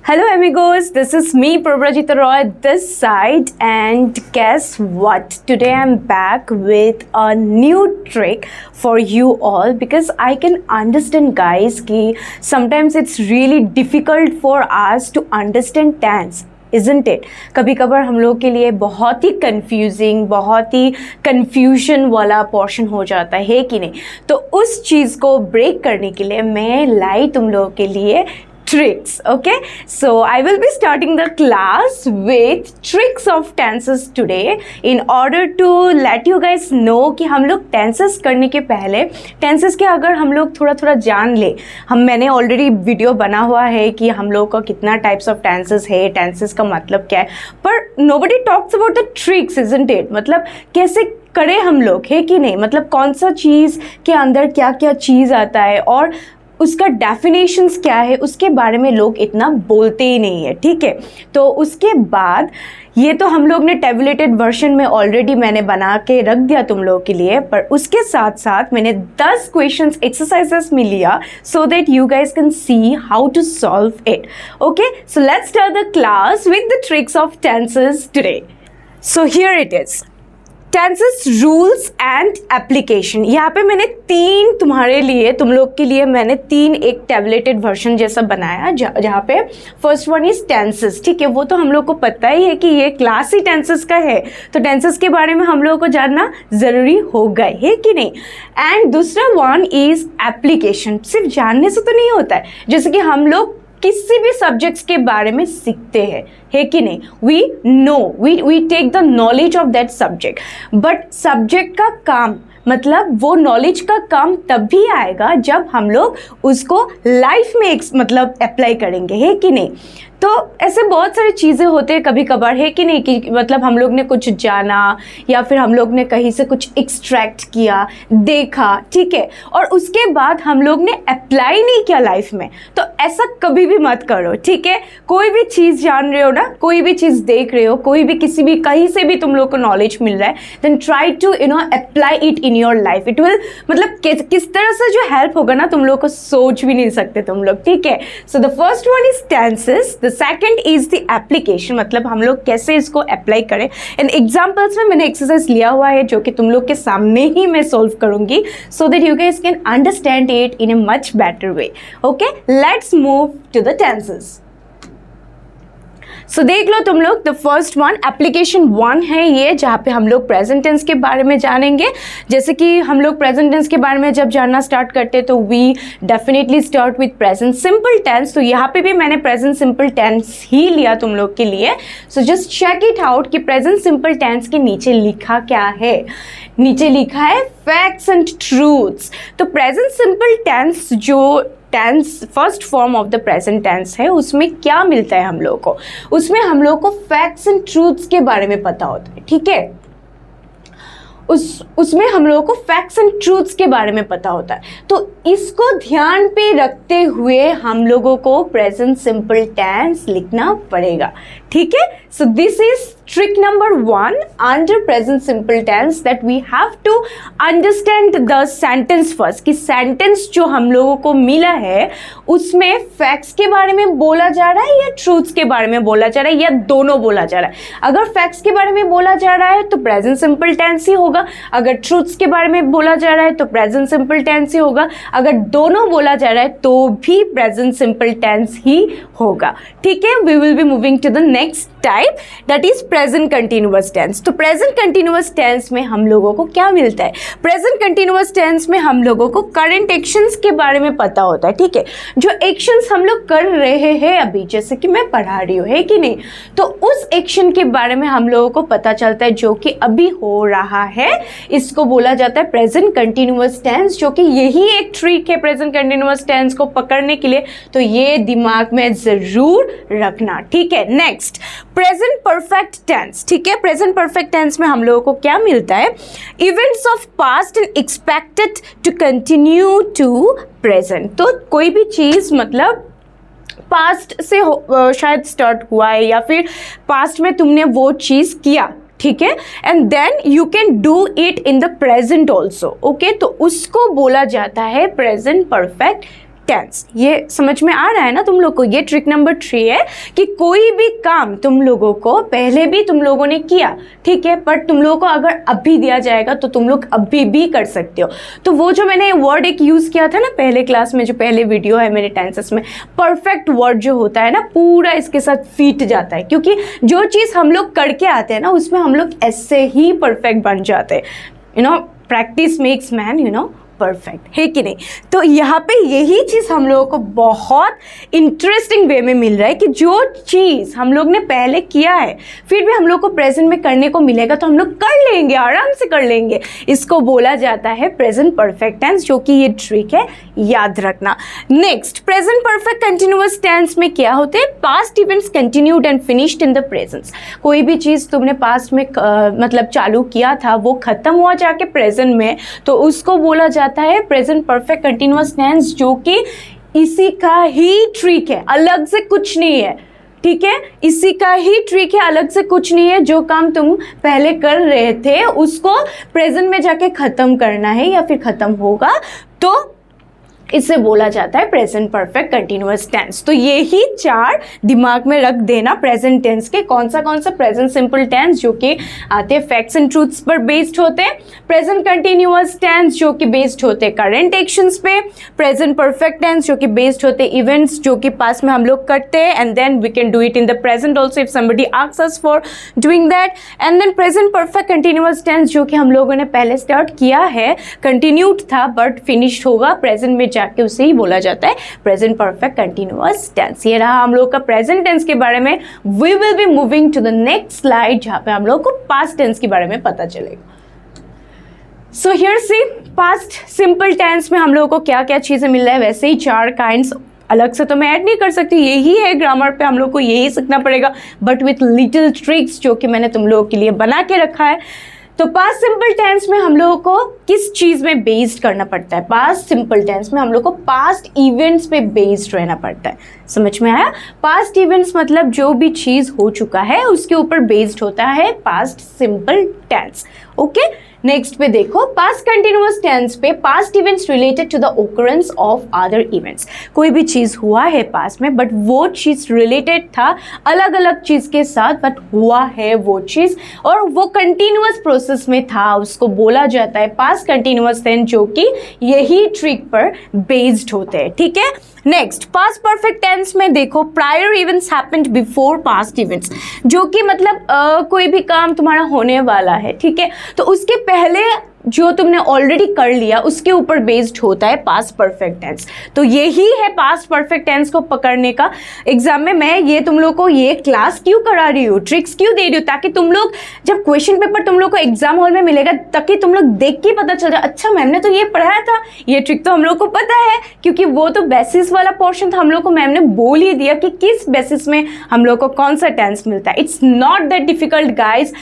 Hello amigos, this is me Prabrajita Roy this side, and guess what? Today I'm back with a new trick for you all because I can understand guys कि sometimes it's really difficult for us to understand tense. Isn't it? कभी कभार हम लोग के लिए बहुत ही confusing, बहुत ही confusion वाला पोर्शन हो जाता है कि नहीं? तो उस चीज़ को ब्रेक करने के लिए मैं लाई तुम लोगों के लिए tricks. Okay, so I will be starting the class with tricks of tenses today in order to let you guys know कि हम लोग tenses करने के पहले tenses के अगर हम लोग थोड़ा जान ले, मैंने ऑलरेडी वीडियो बना हुआ है कि हम लोग का कितना types of tenses है, tenses का मतलब क्या है, पर nobody talks about the tricks, isn't it? मतलब कैसे करें हम लोग, है कि नहीं? मतलब कौन सा चीज़ के अंदर क्या क्या चीज़ आता है और उसका डेफिनेशंस क्या है, उसके बारे में लोग इतना बोलते ही नहीं है, ठीक है? तो उसके बाद ये तो हम लोग ने टेबुलेटेड वर्जन में ऑलरेडी मैंने बना के रख दिया तुम लोगों के लिए, पर उसके साथ साथ मैंने 10 क्वेश्चंस एक्सरसाइजेस में लिया so that you guys can see how to solve it. Okay, so let's start the class with the tricks of tenses today. So here it is. Tenses rules and application. यहाँ पे मैंने तीन तुम्हारे लिए, तुम लोग के लिए मैंने तीन एक टेबलेटेड वर्जन जैसा बनाया जहाँ पे फर्स्ट वन इज टेंसेस. ठीक है, वो तो हम लोग को पता ही है कि ये क्लास ही टेंसेस का है, तो टेंसेस के बारे में हम लोगों को जानना ज़रूरी होगा, है कि नहीं? एंड दूसरा वन इज एप्लीकेशन. सिर्फ जानने से तो नहीं होता है, जैसे कि हम लोग किसी भी सब्जेक्ट्स के बारे में सीखते हैं, है कि नहीं? We know, we take the knowledge of that subject, but subject का काम मतलब वो नॉलेज का काम तब भी आएगा जब हम लोग उसको लाइफ में मतलब अप्लाई करेंगे, है कि नहीं? तो ऐसे बहुत सारी चीज़ें होते हैं कभी कभार, है कि नहीं, कि मतलब हम लोग ने कुछ जाना या फिर हम लोग ने कहीं से कुछ एक्सट्रैक्ट किया, देखा, ठीक है, और उसके बाद हम लोग ने अप्लाई नहीं किया लाइफ में. तो ऐसा कभी भी मत करो, ठीक है? कोई भी चीज़ जान रहे हो ना, कोई भी चीज़ देख रहे हो, कोई भी किसी भी कहीं से भी तुम लोग को नॉलेज मिल रहा है, then try to apply it in your life. It will मतलब किस तरह से जो हेल्प होगा ना, तुम लोग को सोच भी नहीं सकते तुम लोग, ठीक है? So the first one is tenses, the second is the application, मतलब हम लोग कैसे इसको अप्लाई करें. इन एग्जाम्पल्स में मैंने एक्सरसाइज लिया हुआ है जो कि तुम लोग के सामने ही मैं सॉल्व करूंगी so that you guys can understand it in a much better way. Okay, let's move to the tenses. So देख लो तुम लोग, the first one application one है ये, जहाँ पे हम लोग प्रेजेंट टेंस के बारे में जानेंगे. जैसे कि हम लोग प्रेजेंट टेंस के बारे में जब जानना स्टार्ट करते तो we definitely start with present simple tense. तो यहाँ पे भी मैंने प्रेजेंट सिंपल टेंस ही लिया तुम लोग के लिए. So just check it out कि प्रेजेंट सिंपल टेंस के नीचे लिखा क्या है. नीचे लिखा है फैक्ट्स एंड ट्रूथ्स. तो प्रेजेंट सिंपल टेंस जो tense first form of the present tense है, उसमें क्या मिलता है हम लोग को? उसमें हम लोग को फैक्ट्स एंड ट्रूथ्स के बारे में पता होता है, ठीक है? उसमें हम लोगों को फैक्ट्स एंड ट्रूथ्स के बारे में पता होता है. तो इसको ध्यान पे रखते हुए हम लोगों को प्रेजेंट सिंपल टेंस लिखना पड़ेगा, ठीक है? So this is trick number 1 under present simple tense that we have to understand the sentence first कि sentence जो हम लोगों को मिला है उसमें facts के बारे में बोला जा रहा है या truths के बारे में बोला जा रहा है या दोनों बोला जा रहा है. अगर facts के बारे में बोला जा रहा है तो present simple tense ही होगा, अगर truths के बारे में बोला जा रहा है तो present simple tense ही होगा, अगर दोनों बोला जा रहा है तो भी present simple tense ही होगा, ठीक है? We will be moving to the next type, that is present continuous tense. तो प्रेजेंट कंटिन्यूअस टेंस में हम लोगों को क्या मिलता है? प्रेजेंट कंटिन्यूअस टेंस में हम लोगों को करंट एक्शंस के बारे में पता होता है, ठीक है? जो एक्शंस हम लोग कर रहे हैं अभी, जैसे कि मैं पढ़ा रही हूँ, है कि नहीं, तो उस एक्शन के बारे में हम लोगों को पता चलता है जो कि अभी हो रहा है. इसको बोला जाता है प्रेजेंट कंटिन्यूअस टेंस, जो कि यही एक ट्रिक है प्रेजेंट कंटिन्यूअस टेंस को पकड़ने के लिए. तो ये दिमाग में जरूर रखना, ठीक है? नेक्स्ट, प्रेजेंट परफेक्ट टेंस, ठीक है? प्रेजेंट परफेक्ट टेंस में हम लोगों को क्या मिलता है? Events of past and expected to continue to present. तो कोई भी चीज़ मतलब पास्ट से शायद स्टार्ट हुआ है या फिर पास्ट में तुमने वो चीज़ किया, ठीक है, and then you can do it in the present also. Okay, तो उसको बोला जाता है प्रेजेंट परफेक्ट टेंस। ये समझ में आ रहा है ना तुम लोग को? ये ट्रिक नंबर 3 है कि कोई भी काम तुम लोगों को पहले भी तुम लोगों ने किया, ठीक है, पर तुम लोगों को अगर अभी दिया जाएगा तो तुम लोग अभी भी कर सकते हो। तो वो जो मैंने वर्ड एक यूज़ किया था ना पहले क्लास में, जो पहले वीडियो है मेरे टेंसेस में, परफेक्ट वर्ड जो होता है ना पूरा इसके साथ फिट जाता है, क्योंकि जो चीज़ हम लोग करके आते हैं ना उसमें हम लोग ऐसे ही परफेक्ट बन जाते हैं। प्रैक्टिस मेक्स मैन परफेक्ट, है कि नहीं? तो यहाँ पे यही चीज़ हम लोगों को बहुत इंटरेस्टिंग वे में मिल रहा है कि जो चीज़ हम लोग ने पहले किया है फिर भी हम लोग को प्रेजेंट में करने को मिलेगा तो हम लोग कर लेंगे, आराम से कर लेंगे। इसको बोला जाता है प्रेजेंट परफेक्ट टेंस, जो कि ये ट्रिक है, याद रखना। Next, present perfect continuous tense में क्या होते हैं? Past events continued and finished in the presence. कोई भी चीज़ तुमने पास्ट में मतलब चालू किया था वो खत्म हुआ जाके प्रेजेंट में, तो उसको बोला जाता है प्रेजेंट परफेक्ट कंटिन्यूअस टेंस, जो कि इसी का ही ट्रिक है, अलग से कुछ नहीं है, ठीक है? इसी का ही ट्रिक है, अलग से कुछ नहीं है। जो काम तुम पहले कर रहे थे उसको प्रेजेंट में जाके खत्म करना है या फिर खत्म होगा, तो इसे बोला जाता है प्रेजेंट परफेक्ट कंटिन्यूअस टेंस। तो ये ही 4 दिमाग में रख देना प्रेजेंट टेंस के। कौन सा प्रेजेंट सिंपल टेंस जो कि आते हैं फैक्ट्स एंड ट्रूथ्स पर बेस्ड होते हैं, प्रेजेंट कंटिन्यूअस टेंस जो कि बेस्ड होते हैं करंट एक्शंस पे, प्रेजेंट परफेक्ट टेंस जो कि बेस्ड होते हैं इवेंट्स जो कि पास में हम लोग करते हैं, and then we can do it in the present also if somebody asks us for doing that, and then present perfect continuous tense जो कि हम लोगों ने पहले स्टार्ट किया है, कंटिन्यूड था बट फिनिश्ड होगा प्रेजेंट में जाके, उसे ही बोला जाता है प्रेजेंट परफेक्ट कंटिन्यूअस टेंस। ये रहा हम लोग का प्रेजेंट टेंस के बारे में। We will be moving to the next slide जहां पे हम लोग को पास्ट टेंस के बारे में पता चलेगा। So here see past simple tense में हम लोगों को क्या क्या चीजें मिल रहा है। वैसे ही 4 काइंड्स अलग से तो मैं ऐड नहीं कर सकती, यही है ग्रामर पे हम लोग को यही सीखना पड़ेगा, बट विथ लिटिल ट्रिक्स जो कि मैंने तुम लोगों के लिए बना के रखा है। तो पास्ट सिंपल टेंस में हम लोगों को किस चीज़ में बेस्ड करना पड़ता है? पास्ट सिंपल टेंस में हम लोग को पास्ट इवेंट्स पे बेस्ड रहना पड़ता है। समझ में आया? पास्ट इवेंट्स मतलब जो भी चीज़ हो चुका है उसके ऊपर बेस्ड होता है past simple tense. Okay, next पे देखो, पास्ट कंटिन्यूअस टेंस पे past events related to the occurrence of other events. कोई भी चीज़ हुआ है पास्ट में बट वो चीज़ रिलेटेड था अलग अलग चीज़ के साथ, बट हुआ है वो चीज़ और वो कंटिन्यूअस प्रोसेस में था, उसको बोला जाता है पास्ट कंटिन्यूअस टेंस, जो कि यही ट्रिक पर बेस्ड होते हैं। ठीक है, नेक्स्ट पास्ट परफेक्ट टेंस में देखो, prior events happened before past events, जो कि मतलब कोई भी काम तुम्हारा होने वाला है, ठीक है, तो उसके पहले जो तुमने ऑलरेडी कर लिया उसके ऊपर बेस्ड होता है पास्ट परफेक्ट टेंस। तो यही है पास्ट परफेक्ट टेंस को पकड़ने का। एग्जाम में मैं ये तुम लोग को ये क्लास क्यों करा रही हूँ, ट्रिक्स क्यों दे रही हूँ, ताकि तुम लोग जब क्वेश्चन पेपर तुम लोग को एग्जाम हॉल में मिलेगा ताकि तुम लोग देख के पता चल जाए, अच्छा मैम ने तो ये पढ़ाया था, ये ट्रिक तो हम लोग को पता है, क्योंकि वो तो बेसिस वाला पोर्शन था, हम लोग को मैम ने बोल ही दिया कि किस बेसिस में हम लोग को कौन सा टेंस मिलता है। It's not that difficult guys,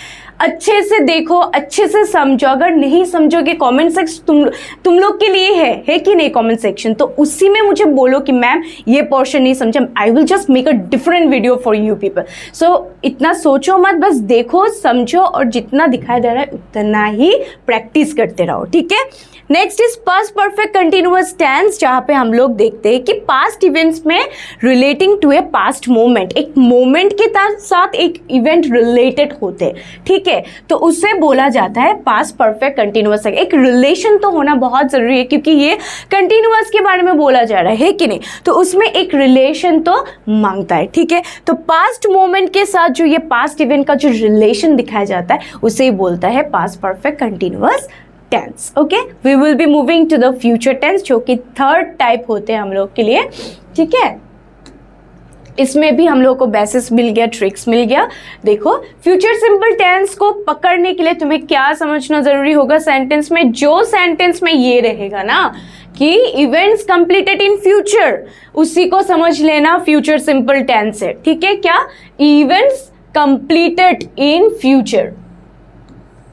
अच्छे से देखो, अच्छे से समझो। अगर नहीं समझोगे कमेंट सेक्शन तुम लोग के लिए है कि नहीं कमेंट सेक्शन, तो उसी में मुझे बोलो कि मैम ये पोर्शन नहीं समझा, I will just make a different video for you people. So इतना सोचो मत, बस देखो समझो और जितना दिखाई दे रहा है उतना ही प्रैक्टिस करते रहो। ठीक है, next is past perfect continuous tense, जहाँ पे हम लोग देखते हैं कि पास्ट इवेंट्स में relating to a past moment, एक मोमेंट के साथ एक इवेंट रिलेटेड होते हैं। ठीक है, तो उसे बोला जाता है पास्ट परफेक्ट कंटिन्यूअस। एक रिलेशन तो होना बहुत जरूरी है क्योंकि ये कंटिन्यूअस के बारे में बोला जा रहा है कि नहीं, तो उसमें एक रिलेशन तो मांगता है। ठीक है, तो पास्ट मोमेंट के साथ जो ये पास्ट इवेंट का जो रिलेशन दिखाया जाता है उसे ही बोलता है past perfect continuous tense. Okay, we will be moving to the future tense, जो कि थर्ड टाइप होते हैं हम लोग के लिए। ठीक है, इसमें भी हम लोग को बेसिस मिल गया, ट्रिक्स मिल गया। देखो, फ्यूचर सिंपल टेंस को पकड़ने के लिए तुम्हें क्या समझना जरूरी होगा सेंटेंस में, जो सेंटेंस में ये रहेगा ना कि इवेंट्स कंप्लीटेड इन फ्यूचर, उसी को समझ लेना फ्यूचर सिंपल टेंस है। ठीक है, क्या इवेंट्स कंप्लीटेड इन फ्यूचर,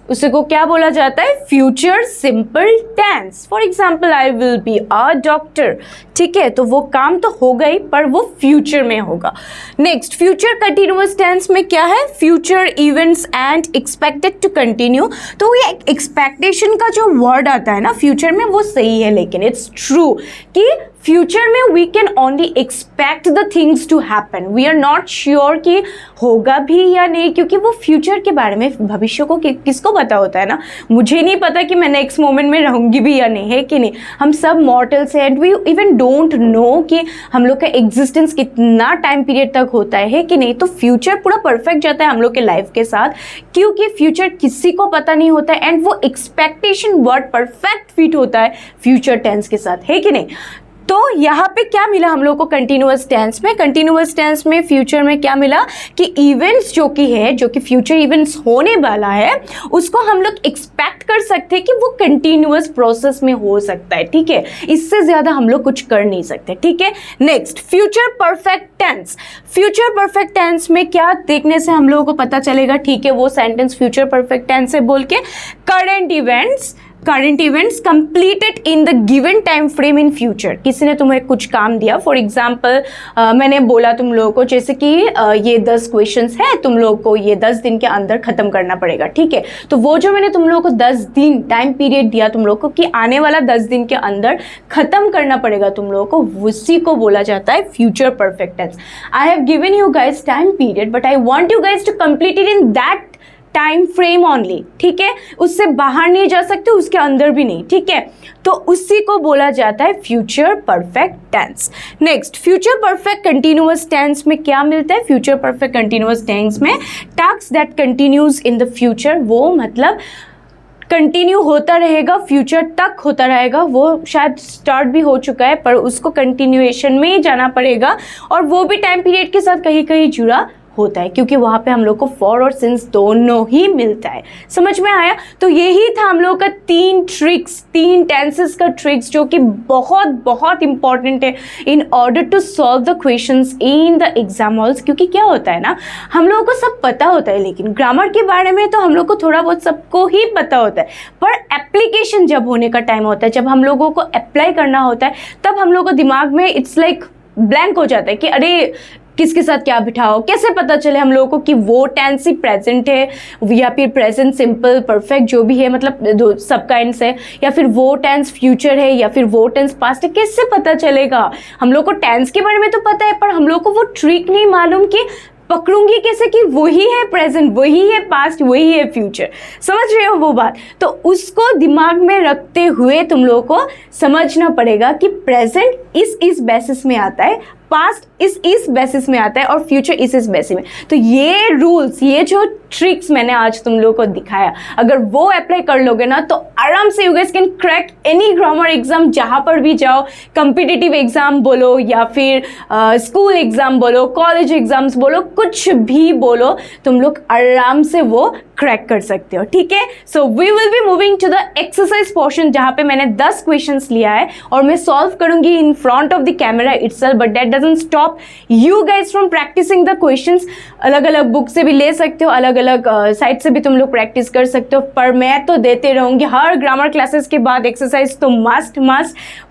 उसे को क्या बोला जाता है, future simple tense. For example, I will be a doctor. ठीक है, तो वो काम तो हो गई पर वो फ्यूचर में होगा। नेक्स्ट, फ्यूचर कंटिन्यूअस टेंस में क्या है, future events and expected to continue. तो ये एक्सपेक्टेशन का जो वर्ड आता है ना फ्यूचर में, वो सही है, लेकिन इट्स ट्रू कि फ्यूचर में we can only expect the things to happen, we are not sure कि होगा भी या नहीं, क्योंकि वो फ्यूचर के बारे में, भविष्य को किसको पता होता है ना। मुझे नहीं पता कि मैं नेक्स्ट मोमेंट में रहूँगी भी या नहीं, है कि नहीं। हम सब मॉर्टल्स हैं and we even don't know कि हम लोग का एग्जिस्टेंस कितना टाइम पीरियड तक होता है कि नहीं। तो फ्यूचर पूरा परफेक्ट जाता है हम लोग के लाइफ के साथ, क्योंकि फ्यूचर किसी को पता नहीं होता है एंड वो एक्सपेक्टेशन वर्ड परफेक्ट फिट होता है फ्यूचर टेंस के साथ, है कि नहीं। तो यहाँ पे क्या मिला हम लोग को कंटिन्यूअस टेंस में, कंटिन्यूअस टेंस में फ्यूचर में क्या मिला कि इवेंट्स जो कि फ्यूचर इवेंट्स होने वाला है उसको हम लोग एक्सपेक्ट कर सकते हैं कि वो कंटिन्यूअस प्रोसेस में हो सकता है, ठीक है। इससे ज़्यादा हम लोग कुछ कर नहीं सकते, ठीक है। Next, future perfect tense. Future perfect tense में क्या देखने से हम लोगों को पता चलेगा, ठीक है, वो सेंटेंस फ्यूचर परफेक्ट टेंस है बोल के, current events completed in the given time frame in future. किसी ने तुम्हें कुछ काम दिया, फॉर एग्जाम्पल मैंने बोला तुम लोगों को जैसे कि ये 10 क्वेश्चंस है, तुम लोगों को ये 10 दिन के अंदर खत्म करना पड़ेगा, ठीक है। तो वो जो मैंने तुम लोगों को 10 दिन टाइम पीरियड दिया तुम लोगों को कि आने वाला 10 दिन के अंदर खत्म करना पड़ेगा तुम लोगों को, उसी को बोला जाता है future perfect tense. I have given you guys time period but I want you guys to complete it in that time frame only, ठीक है। उससे बाहर नहीं जा सकते, उसके अंदर भी नहीं, ठीक है। तो उसी को बोला जाता है future perfect tense. Next, future perfect continuous tense में क्या मिलता है, फ्यूचर परफेक्ट कंटिन्यूअस टेंस में task that continues in the future, वो मतलब कंटिन्यू होता रहेगा, फ्यूचर तक होता रहेगा। वो शायद स्टार्ट भी हो चुका है पर उसको कंटिन्यूएशन में ही जाना पड़ेगा, और वो भी टाइम पीरियड के साथ कहीं कहीं जुड़ा होता है, क्योंकि वहाँ पे हम लोग को फॉर और सिंस दोनों ही मिलता है। समझ में आया। तो यही था हम लोग का 3 टेंसेस का ट्रिक्स जो कि बहुत बहुत इंपॉर्टेंट है in order to solve the questions in the exam halls. क्योंकि क्या होता है ना, हम लोगों को सब पता होता है, लेकिन ग्रामर के बारे में तो हम लोग को थोड़ा बहुत सबको ही पता होता है, पर एप्लीकेशन जब होने का टाइम होता है, जब हम लोगों को अप्लाई करना होता है, तब हम लोग को दिमाग में इट्स लाइक ब्लैंक हो जाता है कि अरे किसके साथ क्या बिठाओ, कैसे पता चले हम लोगों को कि वो टेंस ही प्रेजेंट है या फिर प्रेजेंट सिंपल परफेक्ट जो भी है, मतलब सब काइंड्स है, या फिर वो टेंस फ्यूचर है या फिर वो टेंस पास्ट है, कैसे पता चलेगा। हम लोग को टेंस के बारे में तो पता है पर हम लोग को वो ट्रिक नहीं मालूम कि पकड़ूंगी कैसे कि वही है प्रेजेंट, वही है पास्ट, वही है फ्यूचर। समझ रहे हो वो बात। तो उसको दिमाग में रखते हुए तुम लोगों को समझना पड़ेगा कि प्रेजेंट इस बेसिस में आता है, पास्ट इस बेसिस में आता है और फ्यूचर इस बेसिस में। तो ये रूल्स, ये जो ट्रिक्स मैंने आज तुम लोगों को दिखाया, अगर वो अप्लाई कर लोगे ना तो आराम से you guys can crack any grammar exam, जहाँ पर भी जाओ, कॉम्पिटिटिव एग्जाम बोलो या फिर स्कूल एग्जाम बोलो, कॉलेज एग्जाम्स बोलो, कुछ भी बोलो, तुम लोग आराम से वो क्रैक कर सकते हो, ठीक है। So we will be moving to the exercise portion, जहाँ पे मैंने 10 क्वेश्चंस लिया है और मैं सॉल्व करूंगी in front of the camera itself, but that doesn't stop you guys from practicing the questions. अलग अलग बुक से भी ले सकते हो, अलग अलग साइट से भी तुम लोग प्रैक्टिस कर सकते हो, पर मैं तो देते रहूंगी हर ग्रामर क्लासेस के बाद एक्सरसाइज, तो मस्ट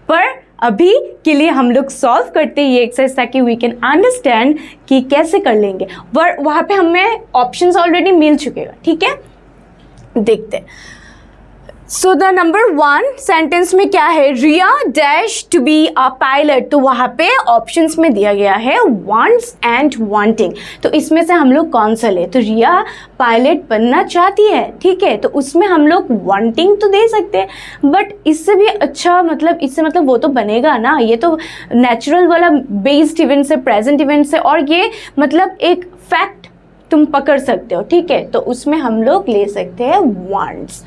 पर अभी के लिए हम लोग सॉल्व करते हैं ये एक्सरसाइज ताकि वी कैन अंडरस्टैंड कि कैसे कर लेंगे। वहाँ पे हमें ऑप्शंस ऑलरेडी मिल चुके हैं, ठीक है। देखते हैं। सो द नंबर 1 सेंटेंस में क्या है, Riya dash to be a pilot. तो वहाँ पे ऑप्शंस में दिया गया है वांट्स एंड वांटिंग। तो इसमें से हम लोग कौन सा ले, तो रिया पायलट बनना चाहती है, ठीक है, तो उसमें हम लोग वांटिंग तो दे सकते हैं, बट इससे भी अच्छा मतलब इससे मतलब वो तो बनेगा ना, ये तो नेचुरल वाला बेस्ड इवेंट से, प्रेजेंट इवेंट से, और ये मतलब एक फैक्ट तुम पकड़ सकते हो, ठीक है। तो उसमें हम लोग ले सकते हैं वांट्स,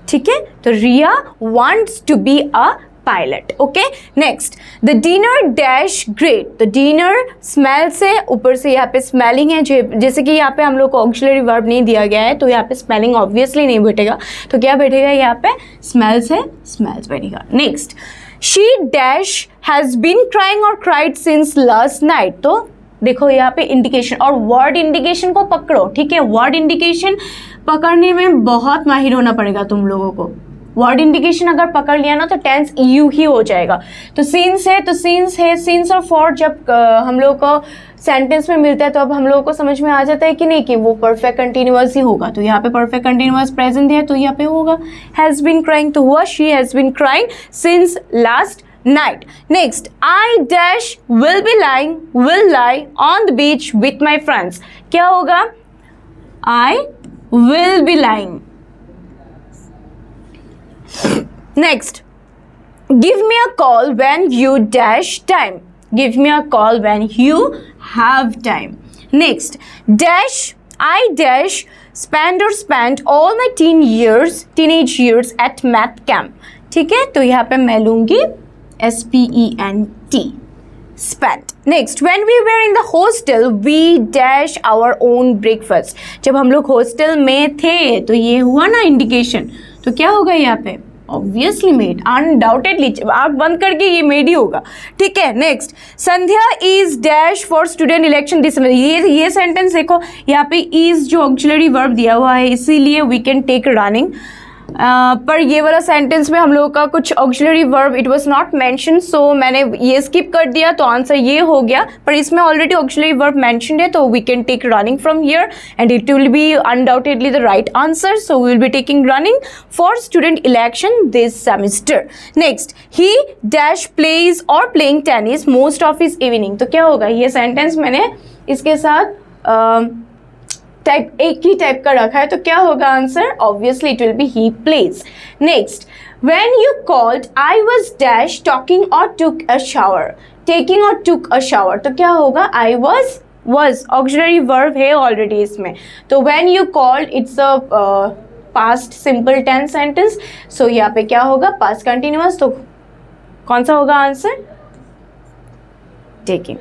ठीक है। तो रिया wants to be a pilot, okay. Next, the dinner dash great. तो डिनर स्मेल से, ऊपर से यहाँ पे स्मेलिंग है, जैसे कि यहाँ पे हम लोग को ऑक्सिलरी वर्ब नहीं दिया गया है तो यहाँ पे स्मेलिंग ऑब्वियसली नहीं बैठेगा, तो क्या बैठेगा यहाँ पे, स्मेल्स है, स्मेल्स बैठेगा। Next, she dash has been crying और क्राइड सिंस लास्ट नाइट। तो देखो यहाँ पे इंडिकेशन और वर्ड इंडिकेशन को पकड़ो, ठीक है। वर्ड इंडिकेशन पकड़ने में बहुत माहिर होना पड़ेगा तुम लोगों को। वर्ड इंडिकेशन अगर पकड़ लिया ना तो टेंस यू ही हो जाएगा। तो सिंस है तो सिंस है, सिंस और फॉर जब हम लोग को सेंटेंस में मिलता है तो अब हम लोगों को समझ में आ जाता है कि नहीं कि वो परफेक्ट कंटिन्यूअस ही होगा। तो यहाँ पे परफेक्ट कंटिन्यूअस प्रेजेंट है तो यहाँ पे होगा हैज़ बीन क्राइंग, तो हुआ she has been crying since last night. Next, I dash will be lying, will lie on the beach with my friends. क्या होगा? I will be lying. Next, give me a call when you dash time. Give me a call when you have time. Next, dash, I dash spend or spent all my teenage years at math camp. ठीक है, तो यहाँ पे मैं लूँगी SPENT, spent. Next, when we were in the hostel, we dash our own breakfast. जब हम लोग हॉस्टल में थे तो ये हुआ ना इंडिकेशन, तो क्या होगा यहाँ पे? ऑब्वियसली मेड, अनडाउटेडली आँख बंद करके ये मेड ही होगा. ठीक है. Next, Sandhya is dash for student election this. ये सेंटेंस देखो, यहाँ पे इज जो ऑक्सिलरी वर्ब दिया हुआ है, इसीलिए वी कैन टेक रनिंग. पर ये वाला सेंटेंस में हम लोगों का कुछ auxiliary verb it was not mention, so मैंने ये स्किप कर दिया, तो आंसर ये हो गया. पर इसमें ऑलरेडी ऑक्सिलरी वर्ब मेंशन्ड है, तो we can take running from here and it will be undoubtedly the right answer. So we will be taking running for student election this semester. Next, he dash plays और playing tennis most of his evening. तो क्या होगा? ये sentence मैंने इसके साथ type एक ही type का रखा है, तो क्या होगा answer? Obviously it will B he plays. Next, when you called I was dash talking और टुक अ शावर. टेकिंग और टुक अ शावर, तो क्या होगा? आई वाज ऑक्सिलरी वर्ब है ऑलरेडी इसमें, तो when you called it's a past simple tense sentence, so यहाँ पे क्या होगा? Past continuous. तो कौन सा होगा आंसर? टेकिंग.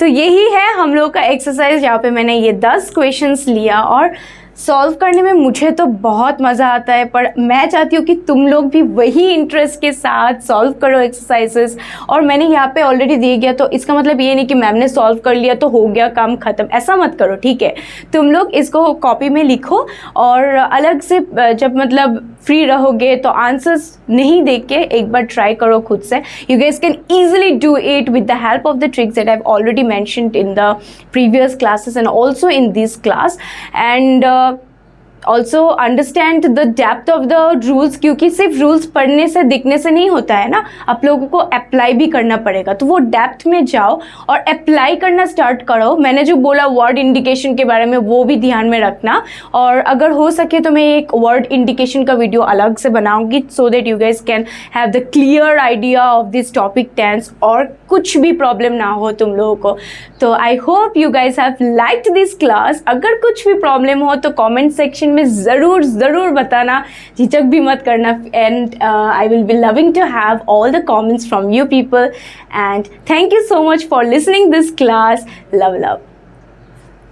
तो यही है हम लोग का एक्सरसाइज, जहाँ पे मैंने ये 10 क्वेश्चंस लिया और सॉल्व करने में मुझे तो बहुत मज़ा आता है, पर मैं चाहती हूँ कि तुम लोग भी वही इंटरेस्ट के साथ सॉल्व करो एक्सरसाइजेस. और मैंने यहाँ पे ऑलरेडी दे गया, तो इसका मतलब ये नहीं कि मैम ने सॉल्व कर लिया तो हो गया काम ख़त्म, ऐसा मत करो. ठीक है, तुम लोग इसको कॉपी में लिखो और अलग से जब मतलब फ्री रहोगे तो आंसर्स नहीं देख के एक बार ट्राई करो खुद से. You guys can easily do it with the help of the tricks that I have already mentioned in the previous classes and also in this class. And also understand the depth of the rules, क्योंकि सिर्फ rules पढ़ने से दिखने से नहीं होता है ना, आप लोगों को अप्लाई भी करना पड़ेगा. तो वो डेप्थ में जाओ और अप्लाई करना स्टार्ट करो. मैंने जो बोला वर्ड इंडिकेशन के बारे में, वो भी ध्यान में रखना. और अगर हो सके तो मैं एक वर्ड इंडिकेशन का वीडियो अलग से बनाऊंगी, so that you guys can have the clear idea of this topic tenses, और कुछ भी प्रॉब्लम ना हो तुम लोगों को. तो I hope you guys have liked this class. अगर कुछ भी प्रॉब्लम हो तो कॉमेंट सेक्शन में ज़रूर बताना, झिझक भी मत करना. And I will be loving to have all the comments from you people. And thank you so much for listening this class. Love.